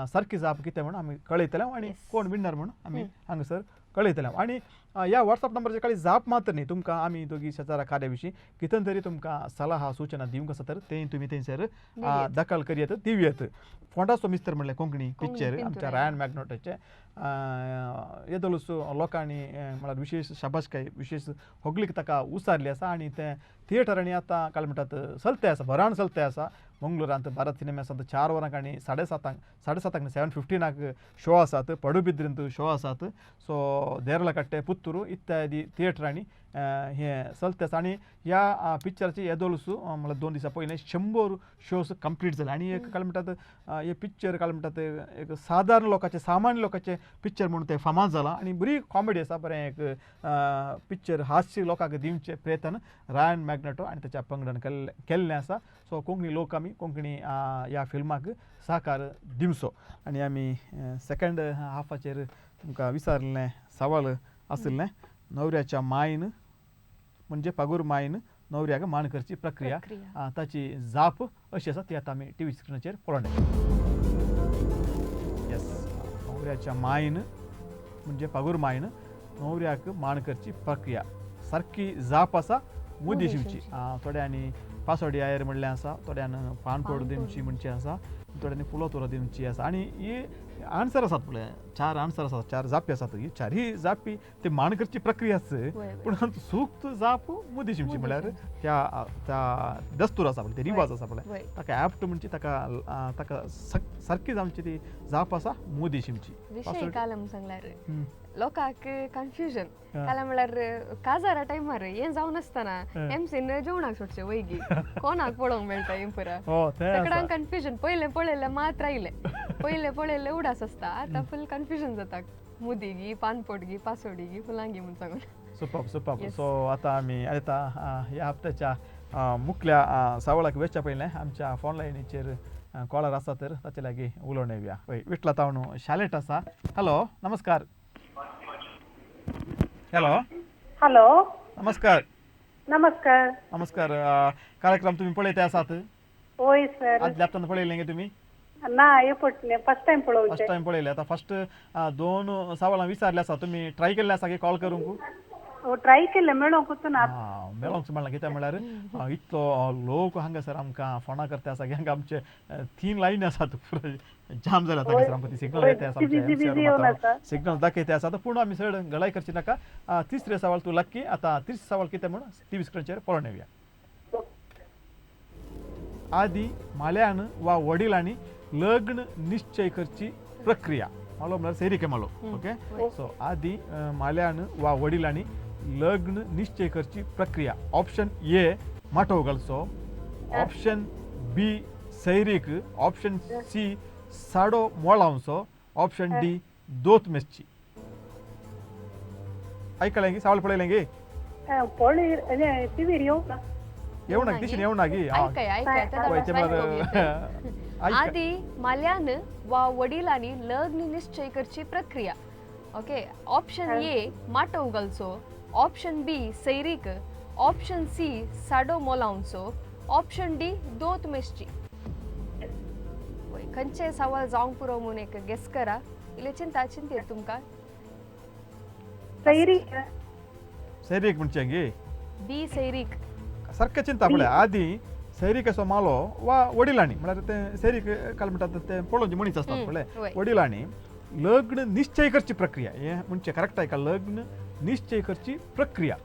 सारकी जाप कितें म्हणून आमी कळयतले आनी कोण विनर म्हणून आमी हांगासर कळयतले आनी ह्या वॉट्सॲप नंबराचेर खाली जाप मात्र न्ही तुमकां आमी दोगी शेजारा कार्या विशीं कितें तरी तुमकां सलाह सूचना दिवंक आसा तर तें तुमी थंयसर दखल करियेत दिवयेत फोंडाचो मिस्तर म्हणलें कोंकणी पिक्चर आमच्या रायन मॅग्नोटाचे येदोलूच लोकांनी म्हळ्यार विशेष शाबासकाय विशेष होगलीक ताका उसारली आसा आनी तें थिएटरांनी आतां काल म्हणटात चलतें आसा भराण चलतें आसा मंगळुरांत भारत सिनेमा आसा 4 वरांक आनी 7:30 7:15 शो आसात पडुबिद्रींत शो आसात सो देरलकट्टे पुत्तूरू इत्यादी थिएटरांनी हे चलतें आसा आनी ह्या पिक्चराचे येदोलूच म्हळ्यार 2 दिसां पयलें 100 शोज कंप्लीट जाले आनी एक काल म्हणटात हे पिक्चर काल म्हणटात एक साधारण लोकांचे सामान्य लोकांचे पिक्चर म्हणून तें फामाद जालां आनी बरी कॉमेडी आसा बरें एक पिक्चर हास्य लोकांक दिवचे प्रयत्न रायन मॅग्नेटो आनी ताच्या पंगडान केल्लें आसा सो कोंकणी लोक आमी कोंकणी ह्या फिल्माक सहकार दिवचो आनी आमी सेकंड हाफाचेर तुमकां विचारलें सवाल आशिल्लें नवऱ्याच्या मायन म्हणजे पागूर मायन नवऱ्याक मान करची प्रक्रिया ताची जाप अशी आसा ती आतां आमी टीव्ही स्क्रिनाचेर पळोवन येस नवऱ्याच्या मायन म्हणजे पागूर मायन नवऱ्याक मान करची प्रक्रिया सारकी जाप आसा मुदी शिवची थोड्यांनी पासोडी आयर म्हणलें आसा थोड्यान पानपोड दिवची म्हणची आसा थोड्यांनी फुलो तोरो दिवची आसा आनी ही आन्सर आसात पळय 4 आन्सर आसात 4 जापी आसात ही 4 जापी ते मान करची प्रक्रियाच पूण सूक्त जाप मुदी शिवची म्हळ्यार त्या दस्तूर आसा पळय ते रिवाज आसा पळय ताका ऍप्ट म्हणची ताका सारकी जावची ती जाप आसा मुदी शिवची
विशय कालम सांगल्यार लोकांक कन्फ्युजन काला म्हळ्यार काजारा टायमार हें जावन आसतना एमसीन जेवणाक सुटचे वैगी कोणाक पळोवंक मेळटा इम्परा सगळ्यांक कन्फ्युजन पयलें पळयलें मात रायलें पयलें पळयलें उडास आसता आतां फुल कन्फ्युजन जाता मुदी गी पानपोट गी पासोडी गी फुलांगी म्हूण सांगून
सुपर सो आतां आमी आतां ह्या हप्त्याच्या मुखल्या सवालाक वेचच्या पयलें आमच्या फोन लायनीचेर कॉलर आसा तर ताचे लागीं उलोवन येवया विटला तावन शालेट आसा हॅलो नमस्कार हॅलो
हॅलो
नमस्कार
नमस्कार
नमस्कार कार्यक्रम तुम्ही पळयते आसात
होय सर
आदल्या हप्त्यान पळयलें गे तुमी
ना हे पटले फर्स्ट टाइम पळोवचे
फर्स्ट टाइम पळयले आतां फर्स्ट 2 सवालां विचारले आसा तुमी ट्राय केल्ले आसा की कॉल करूंक
ट्राय केले मेळोंकूच ना
मेळोंक म्हणल्यार कित्याक म्हळ्यार इतलो लोक हांगासर आमकां फोना करता आसा की हांगा आमचे 3 लायनी आसात पुरो जाम जाल्यात हांगासर आमकां ती सिग्नल येता आसा सिग्नल दाखयता आसा पूण आमी चड गळाय करची नाका तिसरे सवाल तूं लक्की आतां तिसरे सवाल कितें म्हूण टीव्ही स्क्रिनाचेर पळोवन येवया आदी माल्यान वा वडिलांनी लग्न निश्चय करची प्रक्रिया मालो म्हळ्यार सैरिके मालो ओके सो आदी माल्यान वा वडिलांनी लग्न निश्चय करची प्रक्रिया ऑप्शन ए माटो घालचो ऑप्शन बी सैरीक ऑप्शन सी साडो मोळांसो ऑप्शन डी दोत मेसची ऐकलेंगे सवाल पळयलेंगे येऊ ना दिशेन येऊ नागी
ऐकाय ऐकाय आधी माल्यान वा वडिलांनी लग्न निश्चय करची प्रक्रिया ओके ऑप्शन ए माटो उगलचो ऑप्शन बी सैरीक ऑप्शन सी साडो मोलांचो ऑप्शन डी दोत मेसची खंयचे सवाल जावंक पुरो म्हणून एक गेस करा इले चिंता चिंतेत तुमकां
सैरीक म्हणचे
बी सैरीक
सारखे चिंता पळय आधी सैरीक असो मालो वा वडिलांनी म्हळ्यार ते सैरीक काल म्हणटात ते पळोवचे मनीस असतात पळय वडिलांनी लग्न निश्चय करची प्रक्रिया हे म्हणजे करेक्ट आहे का लग्न निश्चय करची प्रक्रिया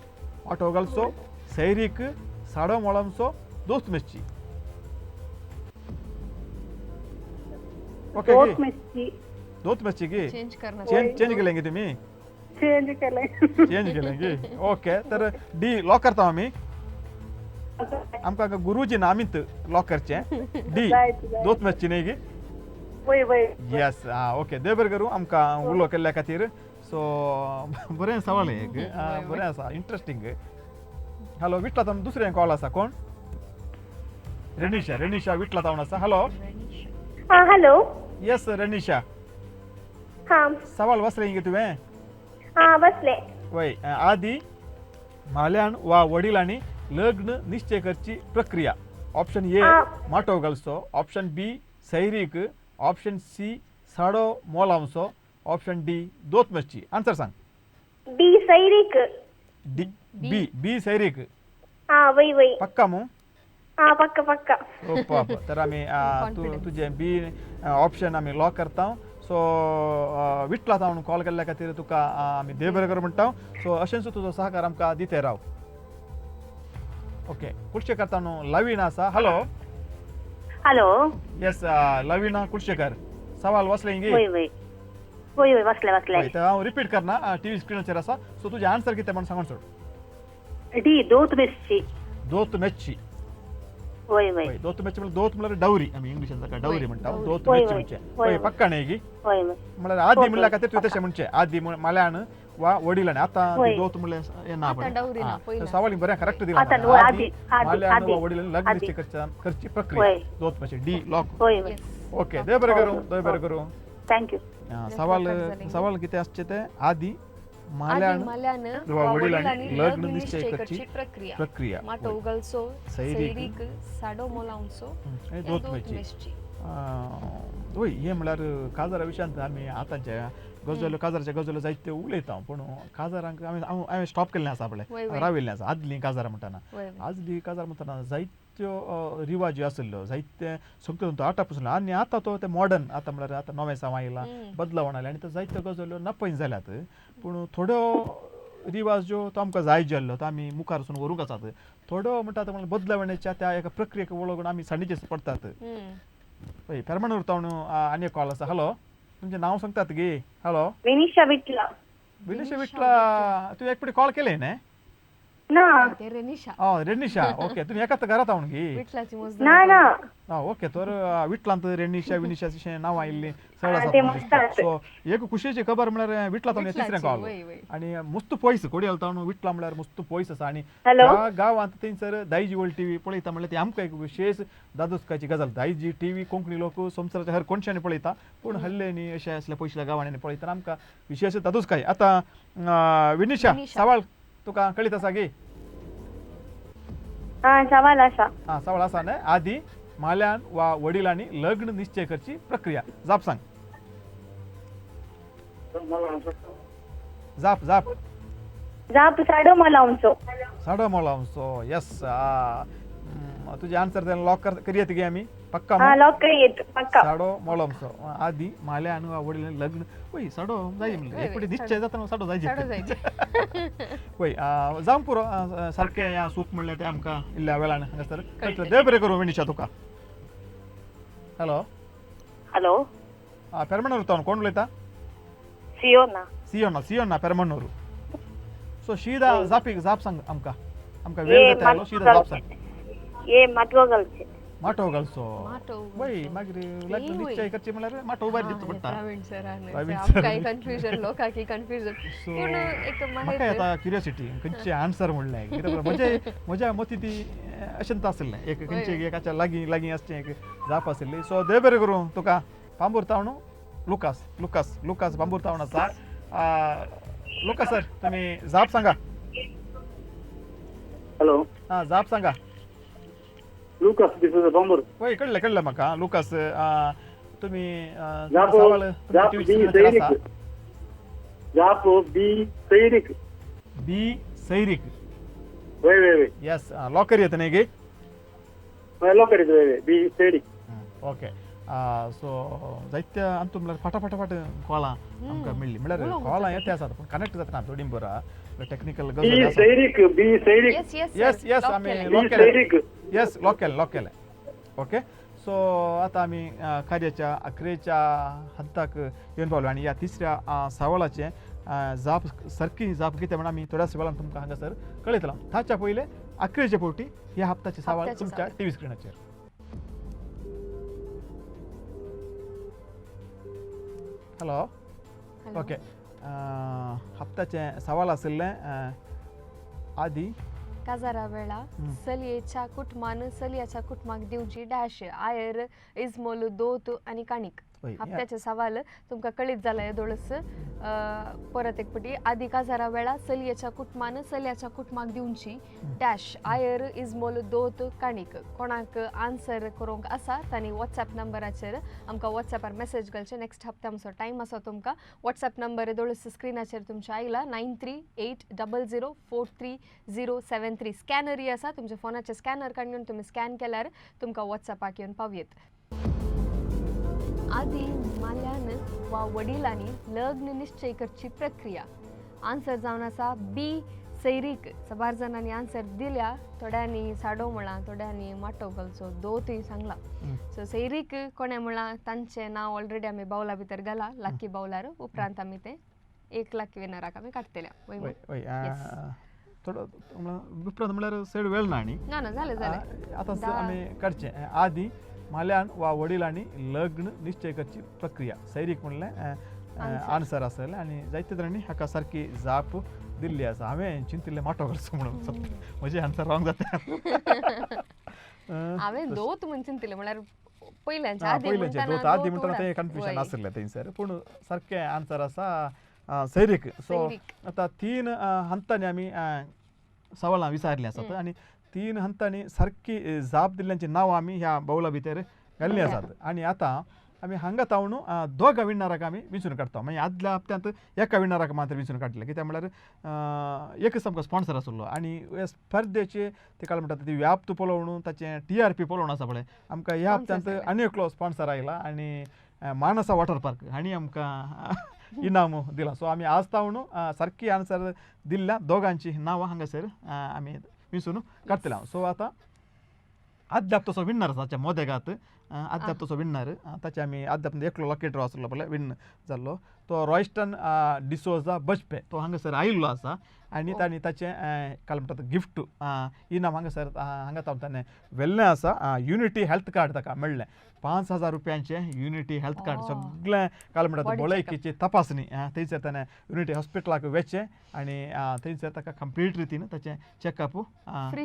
ऑटो घालचो सैरीक साडो मोळांचो दोस्त मेसची ओके दोस्त मेसची गे
चेंज करना
चेंज केलेंगे तुम्ही चेंज केलेंगे ओके तर डी लॉक करता आम्ही आमकां गुरुजी नामीत लॉक करचे डी दोत मेसची न्ही गे येस ओके देव बरें करूं आमकां उलो केल्ल्या खातीर सो बरें सवाल एक बरें आसा इंट्रस्टींग हॅलो विटला तावन दुसरें कॉल आसा कोण रेनिशा विटला तावन आसा हॅलो
हॅलो
येस रेनिशा
हा
सवाल वाचले गे तुवें
हा बसले
वय आदी माल्यान वा वडिलांनी लग्न निश्चय करची प्रक्रिया ऑप्शन ए माटो घालचो ऑप्शन बी सैरीक ऑप्शन सी साडो मोलांचो ऑप्शन डी दोत मेसची आन्सर सांग
बी सैरिक
डी बी सैरीक
हा वय
पक्का मू
हा पक्का
ओप्पा तर आम्ही तुझे बी ऑप्शन आम्ही लॉक करता सो विटला तावन कॉल केल्ल्या खातीर तुका आमी देव बरें करूं म्हणटा सो अशेंच तुजो सहकार आमकां दिते राव ओके कुलशेकर तावन लवीना आसा हॅलो येस लवीना कुलशेकर सवाल वाचले गे
वय वाचले
तर हांव रिपीट करना टीव्ही स्क्रीनाचेर आसा सो तुजें आन्सर कितें म्हण सांगून सोड
डी दोत मेसची
दोत मेसची
वय
दोत मेसची म्हणजे दोत म्हळ्यार डवरी आमी इंग्लिशान ताका डवरी म्हणटा दोत मेसची म्हणजे पक्का न्ही गी म्हळ्यार आदी म्हणल्या खातीर तुवें तशें म्हणचें आदी माल्यान वा वडिलांनी आतां दोत म्हणल्यार हें ना पळय सवाल बरें करेक्ट दिला माल्यान वा वडिलांनी लग्न निश्चय करची प्रक्रिया दोत मेसची डी लॉक ओके देव बरें करूं
थँक्यू
सवाल कितें आसचे ते आदी माल्यान वा वडिलांनी लग्न निश्चय करची प्रक्रिया
माटो उगलचो सैरीक साडो मोलांचो
दोत मेसची वय हे म्हळ्यार काजारा विशयांत आमी आतांच्या काजाराच्या गजाल्यो जायत्यो उलयता पूण काजारांक हांवें स्टॉप केल्लें आसा पळय राविल्लें आसा आदलीं काजारां म्हणटाना आदलीं काजार म्हणटाना जायत्यो रिवाज ज्यो आसल्यो जायते संस्कृत आटापासून आनी आतां तो ते मॉडर्न आतां म्हळ्यार आतां नवें सावां येयलां बदलावण आयल्या आनी त्यो जायत्यो गजाल्यो नपयन जाल्यात पूण थोड्यो रिवाज ज्यो तो आमकां जाय जाल्लो तो आमी मुखार वचून व्हरूंक आसात थोड्यो म्हणटा तो बदलावणेच्या त्या एका प्रक्रियेक वळखून आमी साणीचेर पडटात पळय पेरमानूर तावन आनी एक कॉल आसा हॅलो तुमचें नांव सांगतात गे हॅलो
विनिशा विटला
तुवें एक फावटी कॉल केले न्ही
ना
रेनिशा
ओके तुम्ही एकाच घरात आवन गी
विटलाची मोज
ओके तर विटलांत रेनिशा विनिशा नांव आयिल्लीं सगळे आसात सो एक खुशेची खबर म्हळ्यार विटला तावन तिसरें कॉल आनी मस्त पयस कोडयाल तावन विटला म्हळ्यार मस्त पयस आसा आनी त्या गांवांत थंयसर दायजीवर्ल्ड टीव्ही पळयता म्हळ्यार ती आमकां एक विशेष दादोसकाची गजाल दायजी टीव्ही कोंकणी लोक संवसाराच्या हर कोणशांनी पळयता पूण हल्लेनी अशें असल्या पयसल्या गांवांनी पळयतना आमकां विशेष दादोसकाय आतां विनिशा सवाल तुका कळीत आसा गे
सवाल आसा
न्ही आदी माल्यान वा वडिलांनी लग्न निश्चय करची प्रक्रिया जाप सांग
जाप साडो
मोलांचो येस तुझे आन्सर लॉक करियत गे आमी पक्का
लॉक करियत पक्का
साडो मोलांचो आदी माल्यान वा वडिलांनी लग्न वय साडो जाय म्हणले एक फावटी निश्चय जाता साडो जायचे वय जावंक पुरो सारकें या सूख म्हणलें तें आमकां इल्ल्या वेळान हांगासर देव बरें करूं विनिशा तुका
हॅलो
पेरमानूर तावन कोण उलयता सियोना पेरमानूर सो शीदा जापीक जाप सांग आमकां वेळ जाता शीदा जाप सांग
ये माटवो घालचे
माटो घालचो
माटो
वय मागीर लग्न निश्चय करचे म्हळ्यार माटो भायर दिवचो पडटा
प्रवीण सर
प्रवीण
आमकांय कन्फ्युजन लोकांकी कन्फ्युजन
सो
पूण एक
म्हाका
माहिती
येता क्युरियोसिटी खंयचे आन्सर म्हणलें कित्याक म्हज्या मती ती अशेंत आसलें एक खंयचे एकाच्या लागीं लागीं आसचें एक जाप आसली सो देव बरें करूं तुका पांबूर तावणू लुकास लुकास लुकास पांबूर तावण आसा लुकास सर तुमी जाप सांगा
हॅलो
जाप सांगा
लुकास डिसोजा पांबूर
वय कळ्ळें म्हाका लुकास तुमी
जाप
सवाल
जाप
TV
बी
स्क्रीनाचेर
सैरीक
आसा
जाप बी सैरीक
बी सैरीक
वय वय वय
येस लॉकर येता न्ही गे
लोकरीत वय वय बी सैरीक
ओके सो जायत्या आमकां म्हळ्यार फाटाफाट कॉलां आमकां मेळ्ळी म्हळ्यार कॉलां येते आसात पूण कनेक्ट जातना थोडी बरा टेक्निकल
बी
गजाली आसा
सैरीक बी सैरीक
येस येस
येस येस आमी
बी
लॉक
सैरीक
केलें येस लॉक केलें ओके सो आतां आमी कार्याच्या अखेरेच्या हद्दाक येवन पावलो आनी ह्या तिसऱ्या सवालाचे जाप सारकी जाप कितें म्हण आमी थोड्याच वेळान तुमकां हांगासर कळयतलो ताच्या पयले अखेरेचे फावटी ह्या हप्त्याचे सवाल तुमच्या TV स्क्रीनाचेर हॅलो ओके हप्त्याचे सवाल आशिल्ले आदी
काजारा वेळा सलयेच्या कुटुंबान सलयाच्या कुटुंबाक दिवची डॅश आयर इजमोल दोत आणि काणीक हप्त्याचे सवाल तुमकां कळीत जाला येदोळस परत एक पटी आदी काजारा वेळा सलयेच्या कुटुंबान सलयाच्या कुटुंबाक दिवची डॅश आयर इजमोल दोत काणीक कोणाक आन्सर करूंक आसा तांणी WhatsApp नंबराचेर आमकां WhatsAppar मेसेज घालचे नेक्स्ट हप्त्या आमचो टायम आसा तुमकां WhatsApp नंबर येदोळस स्क्रीनाचेर तुमच्या आयला 938000433073 स्कॅनर आसा तुमच्या फोनाचे स्कॅनर काडून तुमी स्कॅन केल्यार तुमकां WhatsApपाक येवन पावयेत आदी माल्यान वा वडिलांनी लग्न निश्चय करची प्रक्रिया आन्सर जावन आसा बी सैरीक सबार जाणांनी आन्सर दिल्या थोड्यांनी साडो म्हणला थोड्यांनी माटो घालचो दोतूय सांगला सो सैरीक कोणे म्हणला तांचें नांव ऑलरेडी आमी बावला भितर घाला लाकी बावलार उपरांत आमी ते 1 लाख विनराक आमी काडटल्या
थोडो उपरांत म्हळ्यार सैड वेळ ना न्ही
ना ना जालें
आतां आमी काडचें आदी माल्यान वा वडिलांनी लग्न निश्चय करची प्रक्रिया सैरीक म्हणलें आन्सर आसलें आनी जायते जाणांनी हाका सारकी जाप दिल्ली आसा हांवें चिंतिल्लें माटो करचो म्हणून म्हजें आन्सर रॉंग जाता
हांवें दोत म्हणून चिंतिल्लें म्हळ्यार पयल्याचें
दोत आदी म्हणटना तें कन्फ्युजन आसलें थंयसर पूण सारकें आन्सर आसा सैरीक सो आतां 3 हंतांनी आमी सवालां विचारलीं आसात आनी 3 हंतांनी सारकी जाप दिल्ल्यांची नांवां आमी ह्या बावला भितर घाल्लीं आसात आनी आतां आमी हांगा तावणू दोगा विणनाराक आमी विचारून काडटा म्हणजे आदल्या हप्त्यांत एका विणनाराक मात्र विचारून काडले कित्याक म्हळ्यार एकच आमकां स्पॉन्सर आसलो आनी स्पर्धेचे ते काल म्हणटात ती व्याप्त पळोवन ताचें TRP पळोवन आसा पळय आमकां ह्या हप्त्यांत आनी एकलो स्पॉन्सर आयला आनी मानसा वॉटर पार्क हांणी आमकां इनाम दिला सो आमी आज तावणू सारकी आन्सर दिल्ल्या दोगांची नांवां हांगासर आमी विचारून काडटले सो आतां अद्याप तसो विन्नर आसा ताच्या मोदेगात अद्याप तसो विन्नर ताचे आमी अद्याप एकलो लकी ड्रॉ आसलो पळय विन जाल्लो तो रॉयस्टन डिसोजा बजपे तो हांगासर आयिल्लो आसा आनी तांणी ताचें काल म्हणटात गिफ्ट इनाम हांगासर हांगा ताणें व्हेल्लें आसा युनिटी हेल्थ कार्ड ताका मेळ्ळें 5,000 रुपयांचें युनिटी हेल्थ कार्ड सगळें काल म्हणटात भलायकेची तपासणी थंयसर ताणें युनिटी हॉस्पिटलाक वेचें आनी थंयसर ताका कंप्लीट रितीन ताचें चॅकअप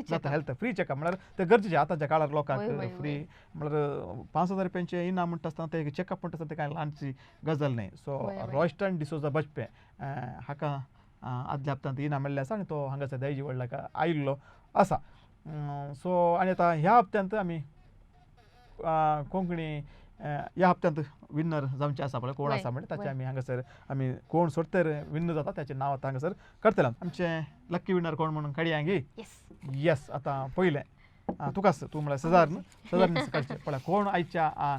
जाता हेल्थ फ्री चॅकअप म्हळ्यार तें गरजेचें आतांच्या काळार लोकांक फ्री म्हळ्यार 5,000 रुपयांचें इनाम म्हणटा आसतना तें चॅकअप म्हणटा आसतना तें कांय ल्हानशी गजाल न्हय सो रॉयस्टन डिसोजा बजपे हाका आदल्या हप्त्यांत इनाम मेळ्ळें आसा आनी तो हांगासर दैजिवर्ल्डाक आयिल्लो आसा सो आनी आतां ह्या हप्त्यांत आमी कोंकणी ह्या हप्त्यांत विन्नर जावचें आसा पळय कोण आसा म्हणजे ताचें आमी हांगासर आमी कोण सोडतर विन्न जाता ताचें नांव आतां हांगासर करतले आमचें लकी विन्नर कोण म्हणून काडया गी येस आतां पयलें तुकाच तूं म्हळ्यार सेजार न्हू सेजार काडचें पळय कोण आयच्या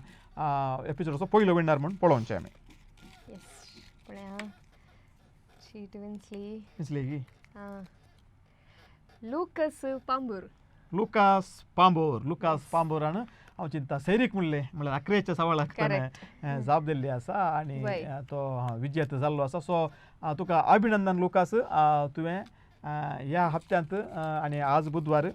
एपिसोडाचो पयलो विन्नर म्हणून पळोवचें आमी
शीट विंचली
गी
लुकास
पांबोरान हांव चिंता सैरीक म्हणलें म्हळ्यार अकरेच्या सवालाक ताणें जाप दिल्ली आसा आनी तो विजेत जाल्लो आसा सो तुका अभिनंदन लुकास तुवें ह्या हप्त्यांत आनी आज बुधवार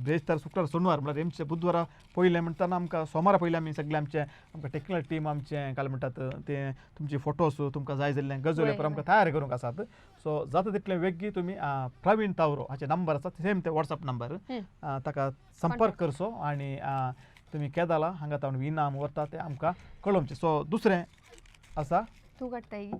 ब्रेस्तार शुक्रार सोनवार म्हळ्यार हेमचे बुधवारा पयले म्हणटाना आमकां सोमारा पयले आमी सगळे आमकां टेक्निकल टीम आमचे काय म्हणटात ते तुमचे फोटोज तुमकां जाय जाल्ले गजोले पर आमकां तयार करूंक आसात. सो जाता तितले वेगी तुमी प्रवीण तावरो हाचे नंबर आसा सेम ते व्हॉट्सअप नंबर ताका संपर्क करचो आनी तुमी केदाला हांगा तावन इनाम वता ते आमकां कळोवचें. सो दुसरें आसा
तूं काडटाय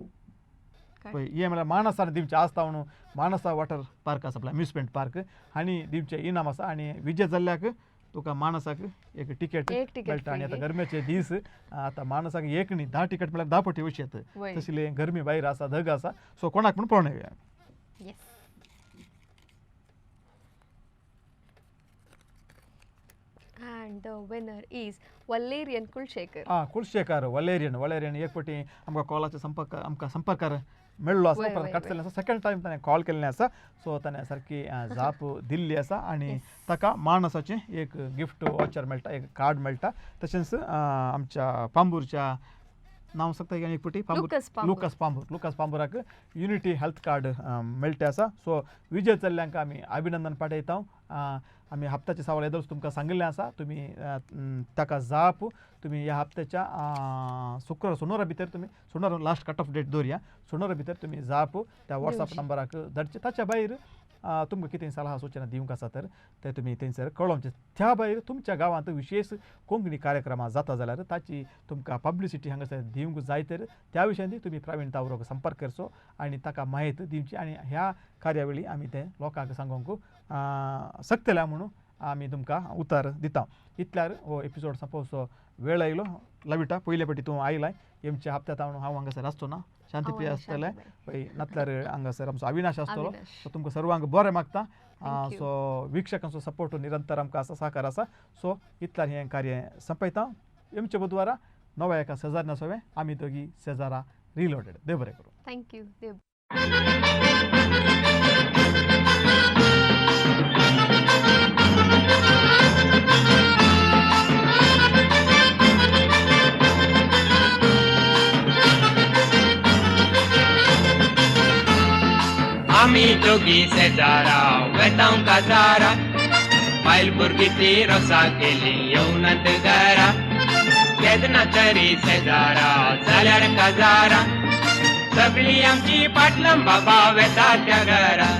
पळय हे म्हळ्यार मानसा दिवचे आज तावन मानसा वॉटर पार्क आसा आपल्या अम्युजमेंट पार्क हांणी दिवचे इनाम आसा आनी विजय जाल्ल्याक तुका मानसाक एक तिकेट मेळटा. आनी आतां गरमेचे दीस आतां मानसाक एक न्ही 10 तिकेट म्हळ्यार 10 फावटी वयशेत तसले गरमी भायर आसा धग आसा. सो कोणाक पूण पळोवन येवया.
And the winner is Valerian Kulshekar.
Kulshekar Valerian एक फावटी आमकां कॉलाचे आमकां संपर्कार मेळ्ळो आसा परत कट जाल्लें आसा. सेकंड टायम ताणें कॉल केल्लें आसा. सो ताणें सारकी जाप दिल्ली आसा आनी ताका मानसाचें एक गिफ्ट वॉचर मेळटा एक कार्ड मेळटा. तशेंच आमच्या पांबूरच्या नांव सांगता एक फावटी लुकास पांबुराक युनिटी हेल्थ कार्ड मेळटें आसा. सो विजय जाल्ल्यांक आमी अभिनंदन पाठयता. आमी हप्त्याचे सवाल येदोच तुमकां सांगिल्लें आसा. तुमी ताका जाप तुमी ह्या हप्त्याच्या सोनवारा भितर तुमी सोनवार लास्ट कट ऑफ डेट दवरया. सोनवारा भितर तुमी जाप त्या व्हॉट्सअप नंबराक धाडचे. ताच्या भायर तुमकां कितें सलहा सुचना दिवंक आसा तर ते तुमी थंयसर कळोवचें. त्या भायर तुमच्या गांवांत विशेष कोंकणी कार्यक्रमां जाता जाल्यार ताची तुमकां पब्लिसिटी हांगासर दिवंक जाय तर त्या विशयान तुमी प्रवीण तावरोक संपर्क करचो आनी ताका माहिती दिवची. आनी ह्या कार्यावळी आमी ते लोकांक सांगूंक शकतल्या म्हणून आमी तुमकां उतर दिता. इतल्यार हो एपिसोड सोंपोवचो वेळ आयलो. लविटा पयले फावटी तूं आयलाय हेमच्या हप्त्यात हांव हांगासर आसचो ना. शांतीप्रिया आसतले पळय नातल्यार हांगासर आमचो अविनाश आसतलो. सो तुमकां सर्वांक बरें मागता. सो विक्षकांचो सपोर्ट निरंतर आमकां आसा सहकार आसा. सो इतल्यार हें कार्य संपयता. हेमच्या बुधवारा नव्या एका सेजार नसोवे आमी दोगी सेजारा रिलोडेड. देव बरें करूं.
थँक्यू.
आमी दोगी सेजारा वेतांव काजारा बायल भुरगीं ती रोसा केली येवनात घरा केदना तरी सेजारा जाल्यार काजारा सगळी आमची पाटलम बाबा वेता त्या घरा.